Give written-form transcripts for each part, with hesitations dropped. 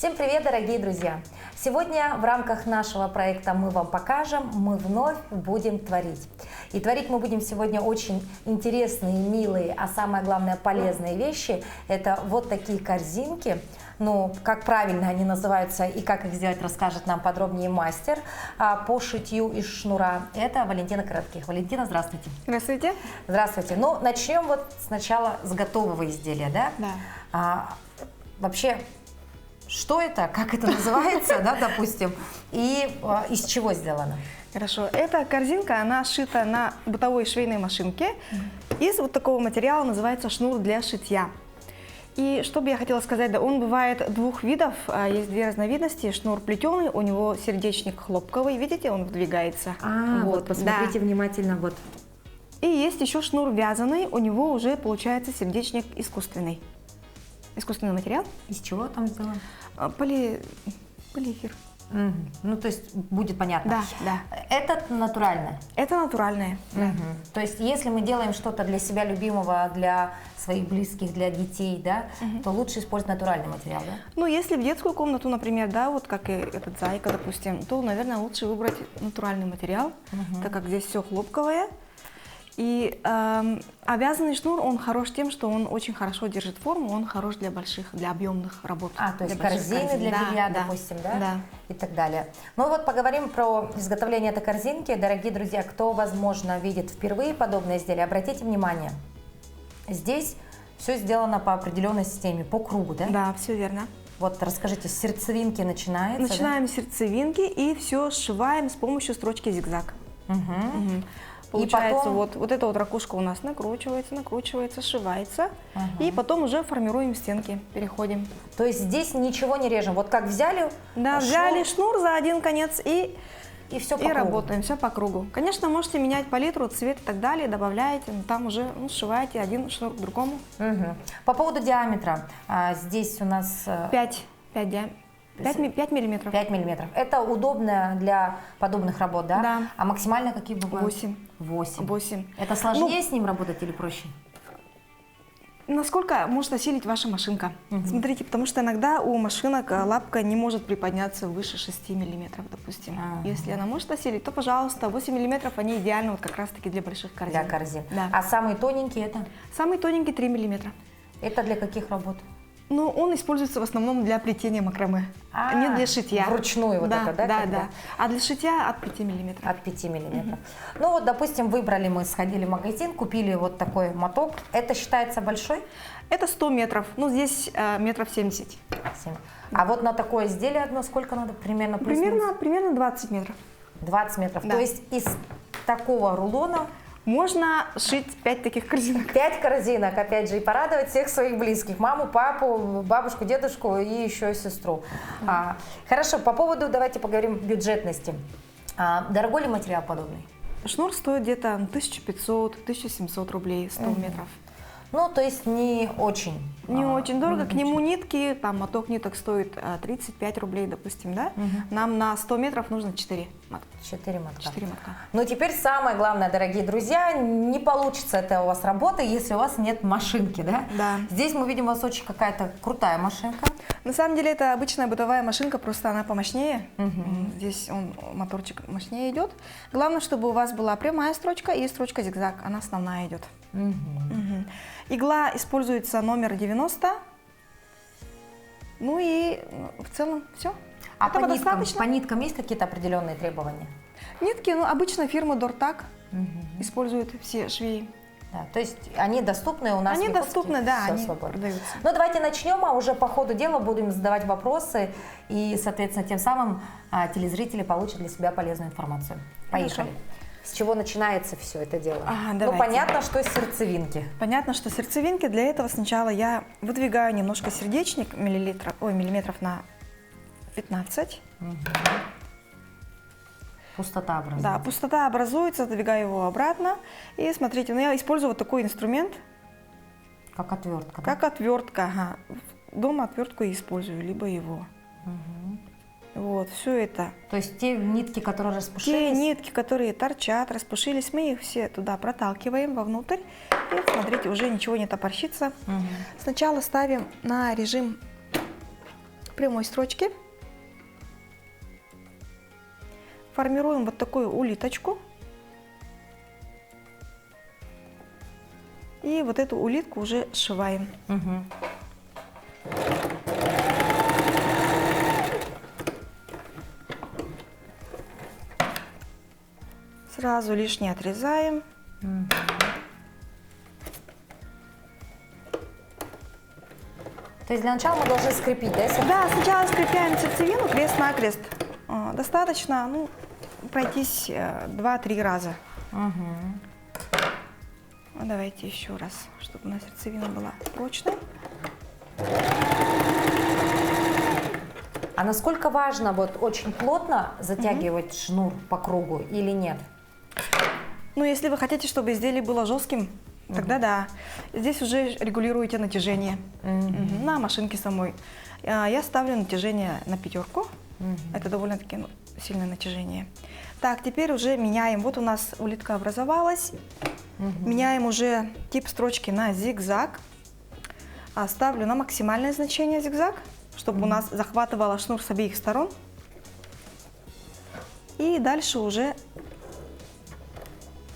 Всем привет, дорогие друзья! Сегодня в рамках нашего проекта «Мы вам покажем» мы вновь будем творить. И творить мы будем сегодня очень интересные, милые, а самое главное полезные вещи. Это вот такие корзинки. Ну, как правильно они называются и как их сделать, расскажет нам подробнее мастер по шитью из шнура. Это Валентина Коротких. Валентина, здравствуйте. Здравствуйте. Здравствуйте. Ну, начнем вот сначала с готового изделия, да? Да. Вообще, что это, как это называется, да, допустим, и из чего сделано? Хорошо. Эта корзинка, она сшита на бытовой швейной машинке из вот такого материала, называется шнур для шитья. И что бы я хотела сказать, да, он бывает двух видов, есть две разновидности. Шнур плетеный, у него сердечник хлопковый, видите, он выдвигается. Вот посмотрите внимательно, вот. И есть еще шнур вязаный, у него уже получается сердечник искусственный. Искусственный материал. Из чего там сделан? Полиэфир. Ну, то есть будет понятно. Да, да. Это натуральное? Это натуральное. Да. То есть если мы делаем что-то для себя любимого, для своих близких, для детей, да, то лучше использовать натуральный материал, да? Ну, если в детскую комнату, например, да, вот как и этот зайка, допустим, то, наверное, лучше выбрать натуральный материал, так как здесь все хлопковое. И вязаный шнур, он хорош тем, что он очень хорошо держит форму, он хорош для больших, для объемных работ. То есть корзины для белья, допустим, да? И так далее. Ну вот поговорим про изготовление этой корзинки. Дорогие друзья, кто, возможно, видит впервые подобное изделие, обратите внимание, здесь все сделано по определенной системе, по кругу, да? Да, все верно. Вот расскажите, с сердцевинки начинается? Начинаем с сердцевинки и все сшиваем с помощью строчки зигзаг. Получается, и потом... вот эта вот ракушка у нас накручивается, сшивается, и потом уже формируем стенки, переходим. То есть здесь ничего не режем, вот как взяли? Да, взяли шнур за один конец и все по кругу. Работаем, все по кругу. Конечно, можете менять палитру, цвет и так далее, добавляете, но там уже сшиваете один шнур к другому. По поводу диаметра, здесь у нас... 5 миллиметров. 5 миллиметров. Это удобно для подобных работ, да? Да. А максимально какие бывают? 8. Это сложнее с ним работать или проще? Насколько может осилить ваша машинка? Смотрите, потому что иногда у машинок лапка не может приподняться выше 6 миллиметров, допустим. Если она может осилить, то, пожалуйста, 8 миллиметров, они идеальны вот как раз-таки для больших корзин. Для корзин. Да. А самый тоненький это? Самый тоненький 3 миллиметра. Это для каких работ? Ну, он используется в основном для плетения макраме, не для шитья. Вручную вот это, да? Да. А для шитья от 5 миллиметров. От 5 миллиметров. Ну вот, допустим, выбрали мы, сходили в магазин, купили вот такой моток. Это считается большой? Это 100 метров, ну здесь метров 70. А вот на такое изделие одно сколько надо примерно? Примерно 20 метров. 20 метров. Да. То есть из такого рулона можно шить 5 таких корзинок. 5 корзинок, опять же, и порадовать всех своих близких. Маму, папу, бабушку, дедушку и еще сестру. Хорошо, по поводу, давайте поговорим бюджетности. Дорогой ли материал подобный? Шнур стоит где-то 1500-1700 рублей, 100 метров. Ну, то есть не очень. Не очень дорого. К нему нитки, там моток ниток стоит 35 рублей, допустим, да? Нам на 100 метров нужно 4 мотка. 4 мотка. 4 мотка. Но теперь самое главное, дорогие друзья, не получится это у вас работа, если у вас нет машинки, да? Да. Здесь мы видим у вас очень какая-то крутая машинка. На самом деле это обычная бытовая машинка, просто она помощнее. Здесь моторчик мощнее идет. Главное, чтобы у вас была прямая строчка и строчка зигзаг, она основная идет. Игла используется номер 90. Ну и в целом все. А по ниткам есть какие-то определенные требования? Нитки, обычно фирма Дортак используют все швеи. Да, то есть они доступны у нас? Они доступны, да, они свободно продаются. Ну давайте начнем, а уже по ходу дела будем задавать вопросы, и, соответственно, тем самым телезрители получат для себя полезную информацию. Поехали. Хорошо. С чего начинается все это дело? Ну, понятно, что с сердцевинки. Понятно, что сердцевинки. Для этого сначала я выдвигаю немножко сердечник, миллиметров на 15. Пустота образуется. Да, пустота образуется, задвигаю его обратно. И смотрите, я использую вот такой инструмент. Как отвертка. Как отвертка, Дома отвертку я использую, либо его. Вот, все это. То есть те нитки, которые распушились? Те нитки, которые торчат, распушились, мы их все туда проталкиваем вовнутрь. И смотрите, уже ничего не топорщится. Сначала ставим на режим прямой строчке. Формируем вот такую улиточку. И вот эту улитку уже сшиваем. Мгм. Сразу лишнее отрезаем. То есть для начала мы должны скрепить, да? Да, сначала скрепляем сердцевину крест-накрест. Достаточно, ну, пройтись 2-3 раза. Мгм. Ну, давайте еще раз, чтобы у нас сердцевина была прочной. А насколько важно вот очень плотно затягивать шнур по кругу или нет? Ну, если вы хотите, чтобы изделие было жестким, тогда да. Здесь уже регулируете натяжение на машинке самой. Я ставлю натяжение на 5. Это довольно-таки сильное натяжение. Так, теперь уже меняем. Вот у нас улитка образовалась. Меняем уже тип строчки на зигзаг. Ставлю на максимальное значение зигзаг, чтобы у нас захватывало шнур с обеих сторон. И дальше уже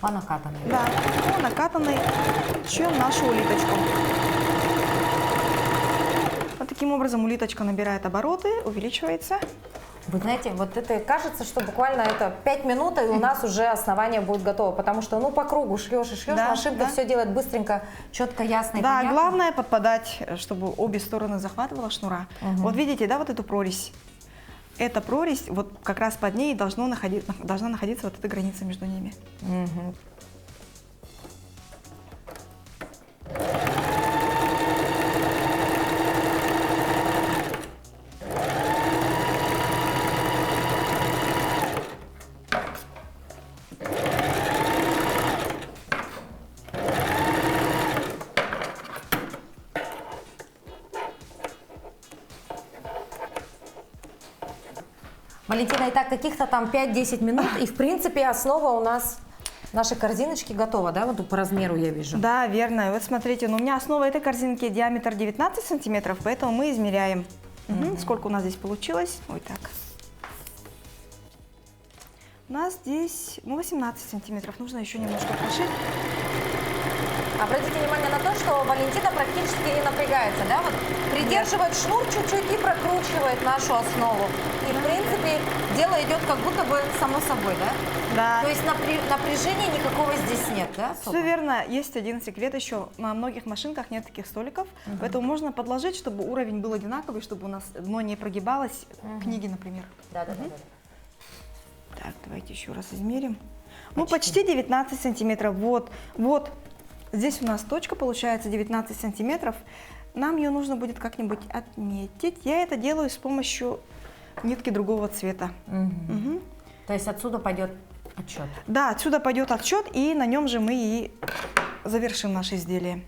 По накатанной. да, по накатанной шьем нашу улиточку. Вот таким образом улиточка набирает обороты, увеличивается. Вы знаете, вот это кажется, что буквально это 5 минут, и у нас уже основание будет готово, потому что, ну, по кругу шьешь и шьешь, Да, машинка да. все делает быстренько, четко, ясно и Да, понятно. главное подпадать, чтобы обе стороны захватывала шнура. Вот видите, да, вот эту прорезь? Эта прорезь, вот как раз под ней должна находиться вот эта граница между ними. Мгм. Валентина, итак, каких-то там 5-10 минут, и в принципе основа у нас, нашей корзиночки готова, да, вот по размеру я вижу. Да, верно. Вот смотрите, у меня основа этой корзинки диаметр 19 сантиметров, поэтому мы измеряем. Сколько у нас здесь получилось. Ой, так. У нас здесь 18 сантиметров. Нужно еще немножко прошить. Обратите внимание на то, что Валентина практически не напрягается, да, вот придерживает шнур чуть-чуть и прокручивает нашу основу. И в принципе дело идет как будто бы само собой, да? Да. То есть напряжения никакого здесь нет, да? особо? Все верно. Есть один секрет еще. На многих машинках нет таких столиков, поэтому можно подложить, чтобы уровень был одинаковый, чтобы у нас дно не прогибалось. Книги, например. Да. Так, давайте еще раз измерим. Ну, почти 19 сантиметров. Вот. Здесь у нас точка получается 19 сантиметров. Нам ее нужно будет как-нибудь отметить. Я это делаю с помощью нитки другого цвета. Мгм. То есть отсюда пойдет отчет. Да, отсюда пойдет отсчет, и на нем же мы и завершим наше изделие.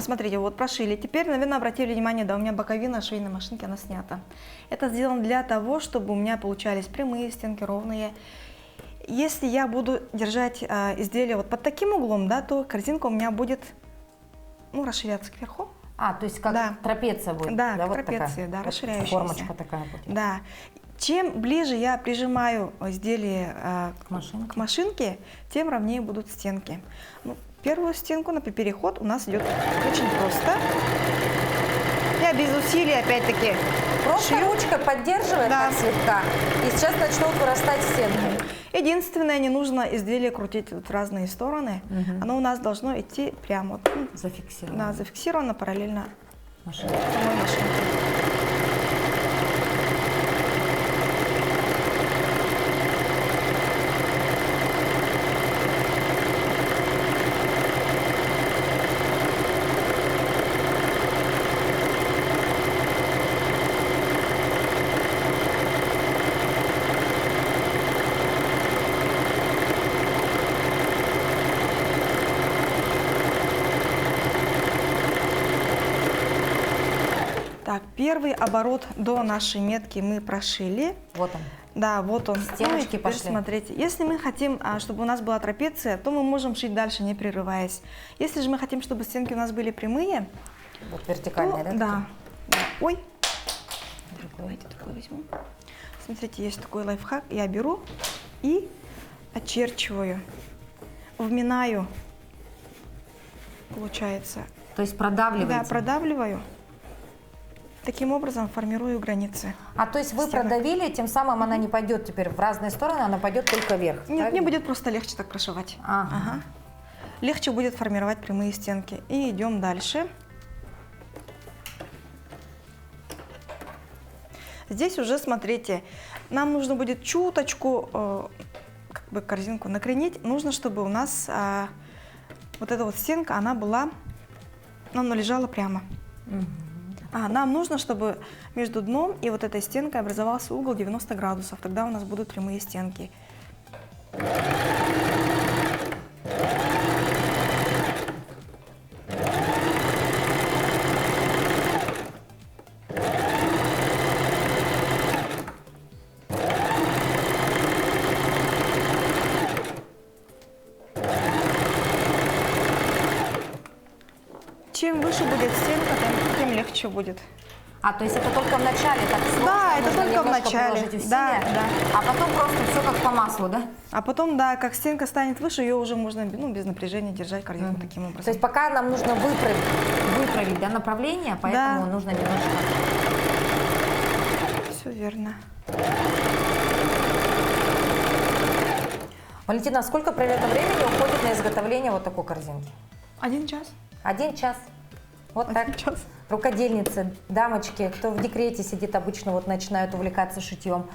Смотрите, вот прошили. Теперь, наверное, обратили внимание, да, у меня боковина швейной машинки, она снята. Это сделано для того, чтобы у меня получались прямые стенки, ровные. Если я буду держать изделие вот под таким углом, да, то корзинка у меня будет, ну, расширяться кверху. То есть как Да. трапеция будет? Да, как вот трапеция, такая, да, вот расширяющаяся. формочка такая будет. Да. Чем ближе я прижимаю изделие К к машинке, тем ровнее будут стенки. Ну, первую стенку на переход у нас идет очень просто. Я без усилий опять-таки Просто шью. ручкой поддерживает Да. так слегка, и сейчас начнут вырастать стенки. Единственное, не нужно изделие крутить вот в разные стороны. Оно у нас должно идти прямо вот, Зафиксировано. да, зафиксировано параллельно Машина. самой машинке. Так, первый оборот до нашей метки мы прошили. Вот он. Да, вот он. Стеночки Ну и теперь пошли. смотрите, если мы хотим, чтобы у нас была трапеция, то мы можем шить дальше, не прерываясь. Если же мы хотим, чтобы стенки у нас были прямые, Вот вертикальные, то, да? да. Ой, такие? давайте такой возьму. Смотрите, есть такой лайфхак. Я беру и очерчиваю, вминаю, получается. То есть продавливаете? Да, продавливаю. Таким образом формирую границы. А то есть вы стенок. продавили, тем самым она не пойдет теперь в разные стороны, она пойдет только вверх. Нет, мне правильно? будет просто легче так прошивать. Ага. Легче будет формировать прямые стенки. И идем дальше. Здесь уже, смотрите, нам нужно будет чуточку, как бы корзинку накренить. Нужно, чтобы у нас вот эта вот стенка, она лежала прямо. Нам нужно, чтобы между дном и вот этой стенкой образовался угол 90 градусов. Тогда у нас будут прямые стенки. Чем выше будет стенка, тем легче будет. А, то есть это только в начале так сложно? Да, это нужно только в немножко начале. приложить усилия, Да, да. А потом просто все как по маслу, да? А потом, да, как стенка станет выше, ее уже можно без напряжения держать корзинку таким образом. То есть пока нам нужно выправить да, направление, поэтому нужно немножко... Все верно. Валентина, сколько примерно времени уходит на изготовление вот такой корзинки? 1 час. 1 час. Вот 1 так. час. Рукодельницы, дамочки, кто в декрете сидит, обычно вот начинают увлекаться шитьем.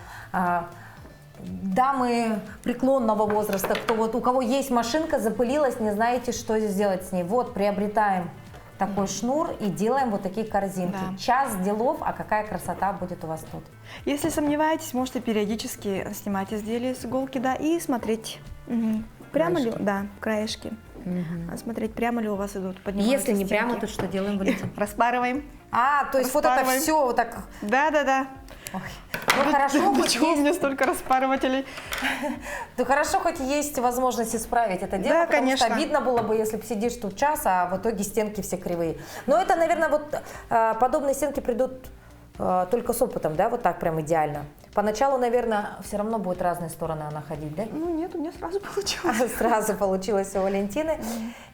Дамы преклонного возраста, у кого есть машинка, запылилась, не знаете, что сделать с ней. Вот, приобретаем такой шнур и делаем вот такие корзинки. Да. Час делов, а какая красота будет у вас тут. Если сомневаетесь, можете периодически снимать изделие с иголки, да, и смотреть. Прямо ли, да, краешки. Смотреть, прямо ли у вас идут, поднимаются Если не стенки. прямо, то что делаем, Валентина? Распарываем. То есть вот это Распарываем. все вот так... Да. Ой. Ну хорошо, Для хоть чего есть... у меня столько распарывателей? Да хорошо, хоть есть возможность исправить это дело, Да, потому конечно. что обидно было бы, если бы сидишь тут час, а в итоге стенки все кривые. Но это, наверное, вот подобные стенки придут только с опытом, да, вот так прям идеально. Поначалу, наверное, все равно будет разные стороны она ходить, да? Ну нет, у меня сразу получилось. Сразу получилось у Валентины.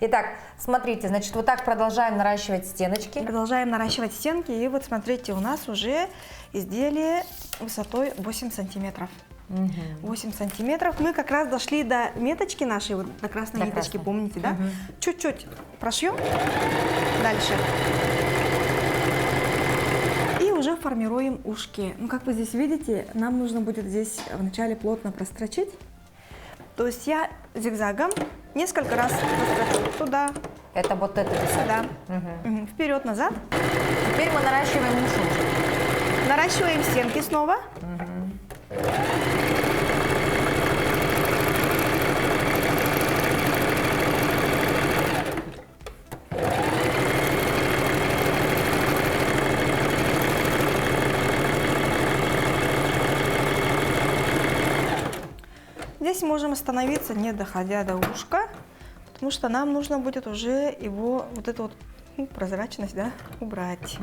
Итак, смотрите, значит, вот так продолжаем наращивать стеночки. Продолжаем наращивать стенки, и вот смотрите, у нас уже изделие высотой 8 сантиметров. 8 сантиметров. Мы как раз дошли до меточки нашей, вот до красной До ниточки, красной. помните, да? Чуть-чуть прошьем. Дальше. И уже формируем ушки. Ну, как вы здесь видите, нам нужно будет здесь вначале плотно прострочить. То есть я зигзагом несколько раз прострочу туда, Это вот это сюда, вперед-назад. Теперь мы наращиваем уши. Наращиваем стенки снова. Здесь можем остановиться, не доходя до ушка, потому что нам нужно будет уже его, вот эту вот прозрачность, да, убрать.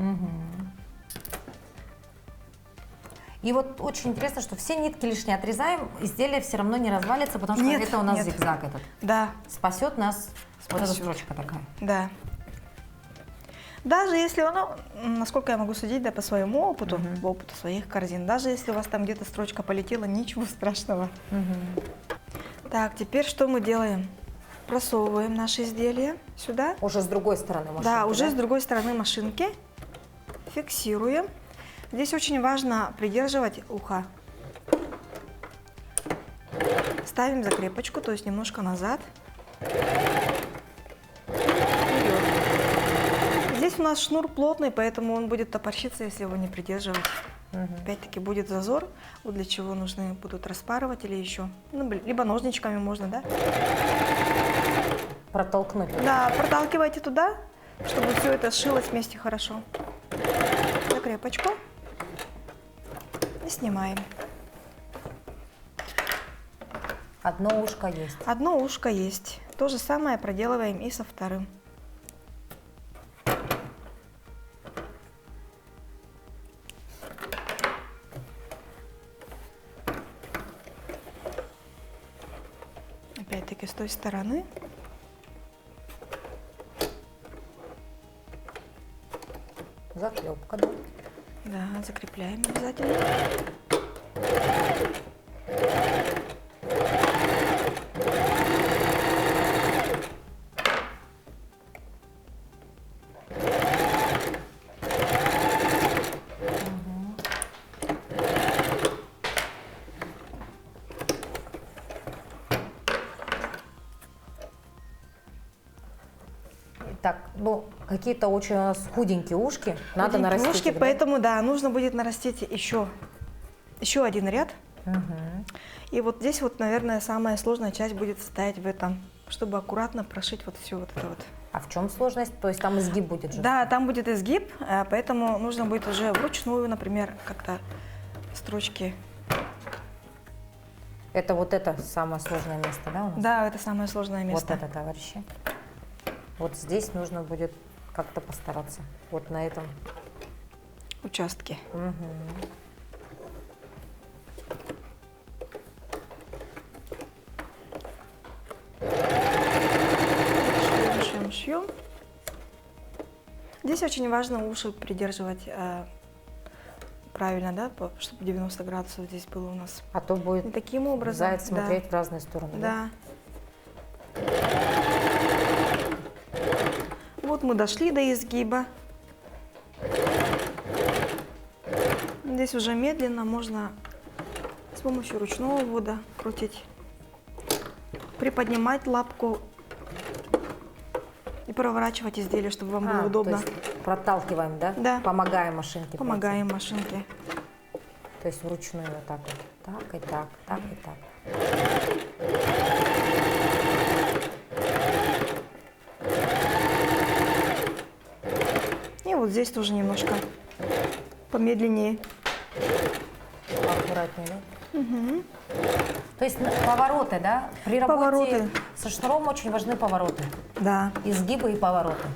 И вот очень интересно, что все нитки лишние отрезаем, изделие все равно не развалится, потому что Нет, это у нас нет. зигзаг этот. Да, Спасет нас вот эта Спасет. строчка такая. да. Даже если оно, насколько я могу судить, да, по своему опыту, по опыту своих корзин, даже если у вас там где-то строчка полетела, ничего страшного. Так, теперь что мы делаем? Просовываем наше изделие сюда. Уже с другой стороны машинки, Да, уже с другой стороны машинки. Фиксируем. Здесь очень важно придерживать ухо. Ставим закрепочку, то есть немножко назад. Вперед. Здесь у нас шнур плотный, поэтому он будет топорщиться, если его не придерживать. Опять-таки будет зазор, вот для чего нужны будут распарыватели еще. Ну, либо ножничками можно, да? Протолкнуть. Да, проталкивайте туда, чтобы все это сшилось вместе хорошо. Закрепочку. И снимаем. Одно ушко есть. Одно ушко есть. То же самое проделываем и со вторым. Опять-таки с той стороны. Заклепка, да? Да, закрепляем обязательно. Так, ну, какие-то очень у нас худенькие ушки. Надо Худенькие нарастить ушки, их, да? поэтому, да, нужно будет нарастить еще один ряд. Мгм. И вот здесь вот, наверное, самая сложная часть будет состоять в этом, чтобы аккуратно прошить вот все вот это вот. А в чем сложность? То есть там изгиб будет же? Да, там будет изгиб, поэтому нужно будет уже вручную, например, как-то строчки. Это вот это самое сложное место, да, у нас? Да, это самое сложное место. Вот это, товарищи. Вот здесь нужно будет как-то постараться. Вот на этом. Участки. Мгм. Шьем, шьем, шьем. Здесь очень важно уши придерживать правильно, да, чтобы 90 градусов здесь было у нас. А то будет И таким образом. заяц да. смотреть в разные стороны. Да. Вот мы дошли до изгиба. Здесь уже медленно можно с помощью ручного ввода крутить, приподнимать лапку и проворачивать изделие, чтобы вам было удобно. То есть проталкиваем, да? Да. Помогаем машинке. Помогаем машинке. пройти. То есть вручную вот так вот. Так и так, так и так. И вот здесь тоже немножко помедленнее. Аккуратнее, да? То есть повороты, да? При работе Повороты. со шнуром очень важны повороты. Да. Изгибы и повороты.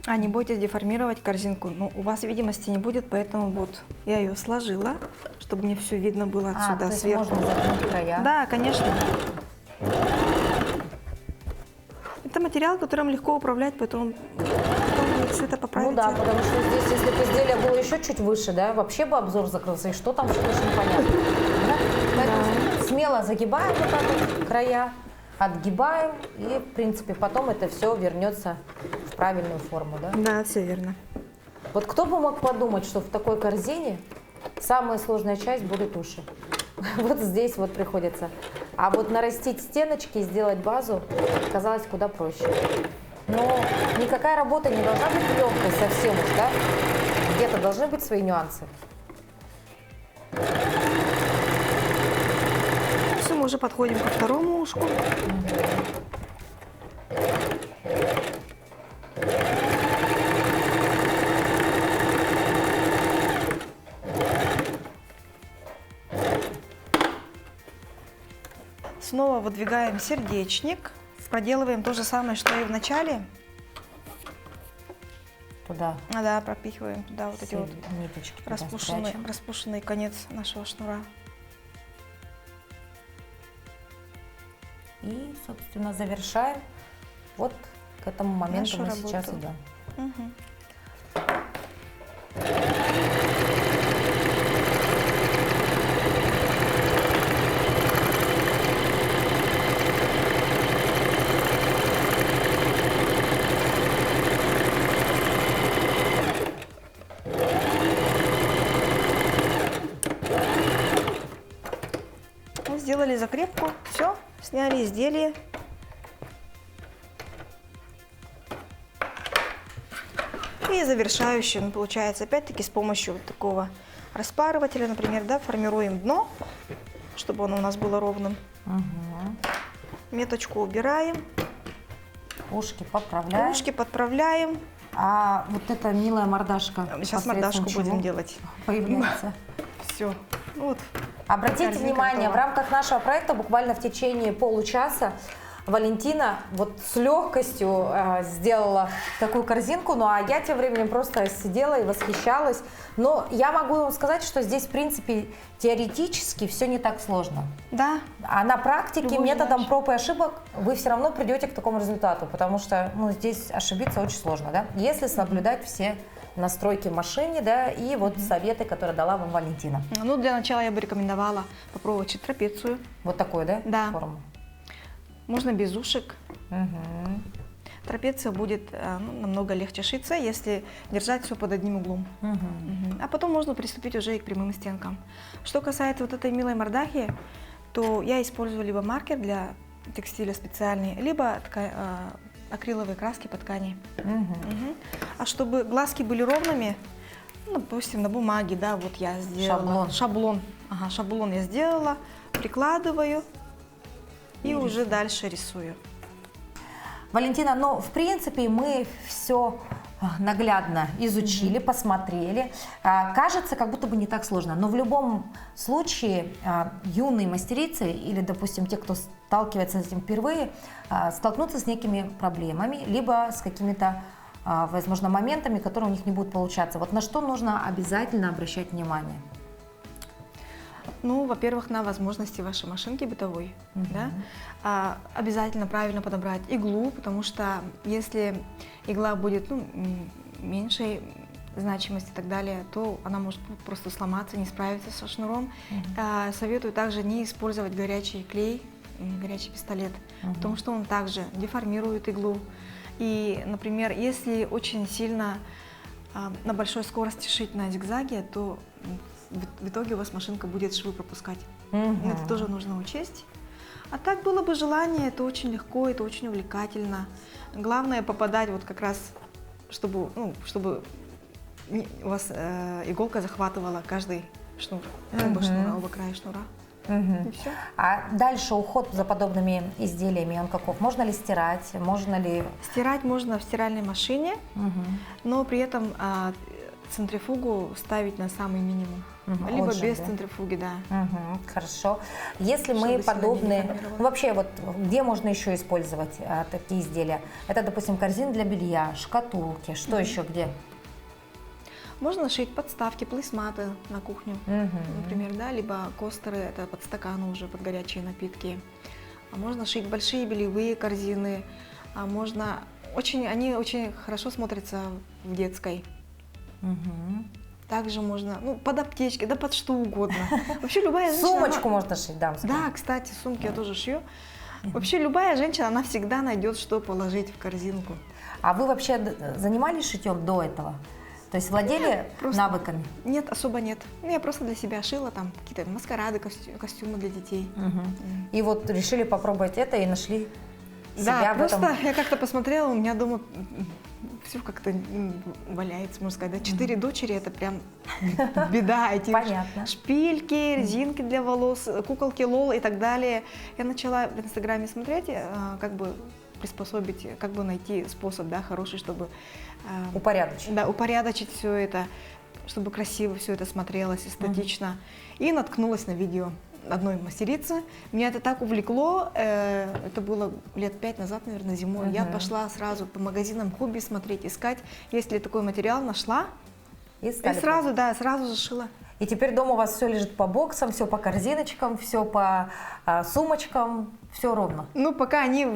А не бойтесь деформировать корзинку. Ну, у вас видимости не будет, поэтому вот я ее сложила, чтобы мне все видно было отсюда то есть сверху. можно загнуть края. Да, конечно. Это материал, которым легко управлять, потом вы все это поправите. Ну да, потому что здесь, если бы изделие было еще чуть выше, да, вообще бы обзор закрылся, и что там, что очень непонятно. Да? Поэтому смело загибаем вот так вот края, отгибаем, и, в принципе, потом это все вернется в правильную форму, да? Да, все верно. Вот кто бы мог подумать, что в такой корзине самая сложная часть будут уши. Вот здесь вот приходится. А вот нарастить стеночки и сделать базу казалось куда проще. Но никакая работа не должна быть легкой совсем уж, да? Где-то должны быть свои нюансы. Все, мы уже подходим ко второму ушку. Снова выдвигаем сердечник. Проделываем то же самое, что и в начале. Туда Да, пропихиваем туда вот эти все вот ниточки туда спрячем. распушенный конец нашего шнура. И, собственно, завершаем. Вот к этому моменту Нашу мы сейчас работу. идем. Мгм. Вот сделали закрепку, все, сняли изделие. И завершающим получается опять-таки с помощью вот такого распарывателя, например, да, формируем дно, чтобы оно у нас было ровным. Мгм. Меточку убираем, Ушки поправляем. ушки подправляем. А вот эта милая мордашка. Сейчас посредством мордашку чего будем делать. появляется. Все. Ну, вот. Обратите Корзинка внимание, готова. в рамках нашего проекта буквально в течение получаса Валентина вот с легкостью сделала такую корзинку, ну а я тем временем просто сидела и восхищалась. Но я могу вам сказать, что здесь, в принципе, теоретически все не так сложно. Да, А на практике Любой методом желающий. проб и ошибок вы все равно придете к такому результату, потому что ну, здесь ошибиться очень сложно, да? Если соблюдать все настройки в машине, да, и вот советы, которые дала вам Валентина. ну для начала я бы рекомендовала попробовать трапецию. Вот такой, да, Да. форму? Можно без ушек. Мгм. Трапеция будет ну, намного легче шиться, если держать все под одним углом. Мгм. Мгм. А потом можно приступить уже и к прямым стенкам. Что касается вот этой милой мордахи, то я использую либо маркер для текстиля специальный, либо акриловые краски по ткани. Мгм. Мгм. А чтобы глазки были ровными, ну, допустим, на бумаге, да, вот я сделала. Шаблон. Ага, шаблон я сделала, прикладываю и И уже дальше рисую. Валентина, ну, в принципе, мы все наглядно изучили, посмотрели. Кажется, как будто бы не так сложно, но в любом случае юные мастерицы или, допустим, те, кто сталкивается с этим впервые, столкнутся с некими проблемами, либо с какими-то, возможно, моментами, которые у них не будут получаться. Вот на что нужно обязательно обращать внимание? Ну, во-первых, на возможности вашей машинки бытовой, да. Обязательно правильно подобрать иглу, потому что если игла будет ну, меньшей значимости и так далее, то она может просто сломаться, не справиться со шнуром. Советую также не использовать горячий клей, горячий пистолет, потому что он также деформирует иглу. И, например, если очень сильно на большой скорости шить на зигзаге, то в итоге у вас машинка будет швы пропускать. Это тоже нужно учесть. А так было бы желание, это очень легко, это очень увлекательно. Главное попадать вот как раз, чтобы у вас иголка захватывала каждый шнур, оба шнура, оба края шнура. И все. А дальше уход за подобными изделиями, он каков? Можно ли стирать? Можно ли... Стирать можно в стиральной машине, но при этом центрифугу ставить на самый минимум. Либо отжим, без да? центрифуги, да. Хорошо. Если Чтобы мы сильно не подобные... деформировало. Ну, вообще, вот где можно еще использовать такие изделия? Это, допустим, корзины для белья, шкатулки. Что еще где? Можно шить подставки, плейсматы на кухню, например, да, либо костеры, это под стаканы уже, под горячие напитки. А можно шить большие бельевые корзины, а можно... Они очень хорошо смотрятся в детской. Также можно, ну, под аптечки, да под что угодно. Вообще любая женщина... Сумочку можно шить, дамскую. Да, кстати, сумки я тоже шью. Вообще любая женщина, она всегда найдет, что положить в корзинку. А вы вообще занимались шитьем до этого? То есть владели Просто- навыками? Нет, особо нет. Я просто для себя шила там какие-то маскарады, костюмы для детей. И вот решили попробовать это и нашли себя Да, в просто этом. я как-то посмотрела, у меня дома все как-то валяется, можно сказать. Да, 4 дочери, это прям беда. Эти Понятно. шпильки, резинки для волос, куколки Лол и так далее. Я начала в Инстаграме смотреть, как бы приспособить, как бы найти способ, да, хороший, чтобы Упорядочить. да, упорядочить все это, чтобы красиво все это смотрелось, эстетично. И наткнулась на видео одной мастерицы. Меня это так увлекло, это было лет 5 назад, наверное, зимой. Я пошла сразу по магазинам хобби смотреть, искать, есть ли такой материал, нашла. И стали сразу, да, сразу же шила. И теперь дома у вас все лежит по боксам, все по корзиночкам, все по сумочкам, все ровно. Ну, пока они,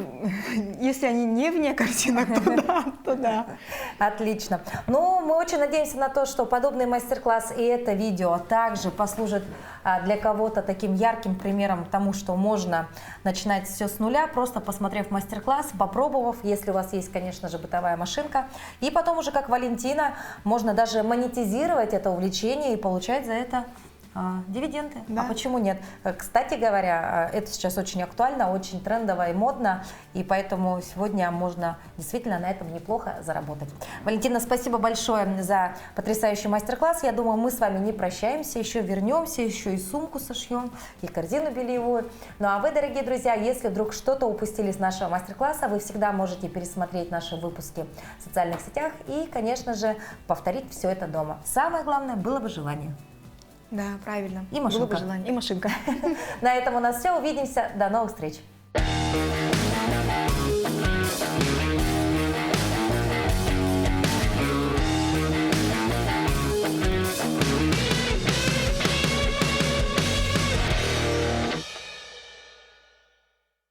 если они не вне картинок, то да. Отлично. Ну, мы очень надеемся на то, что подобный мастер-класс и это видео также послужит для кого-то таким ярким примером тому, что можно начинать все с нуля, просто посмотрев мастер-класс, попробовав, если у вас есть, конечно же, бытовая машинка. И потом уже, как Валентина, можно даже монетизировать это увлечение и получать за это дивиденды. Да. А почему нет? Кстати говоря, это сейчас очень актуально, очень трендово и модно, и поэтому сегодня можно действительно на этом неплохо заработать. Валентина, спасибо большое за потрясающий мастер-класс. Я думаю, мы с вами не прощаемся, еще вернемся, еще и сумку сошьем, и корзину бельевую. Ну а вы, дорогие друзья, если вдруг что-то упустили с нашего мастер-класса, вы всегда можете пересмотреть наши выпуски в социальных сетях и, конечно же, повторить все это дома. Самое главное было бы желание. Да, правильно. И Было бы машинка. желание. И машинка. На этом у нас все. Увидимся. До новых встреч.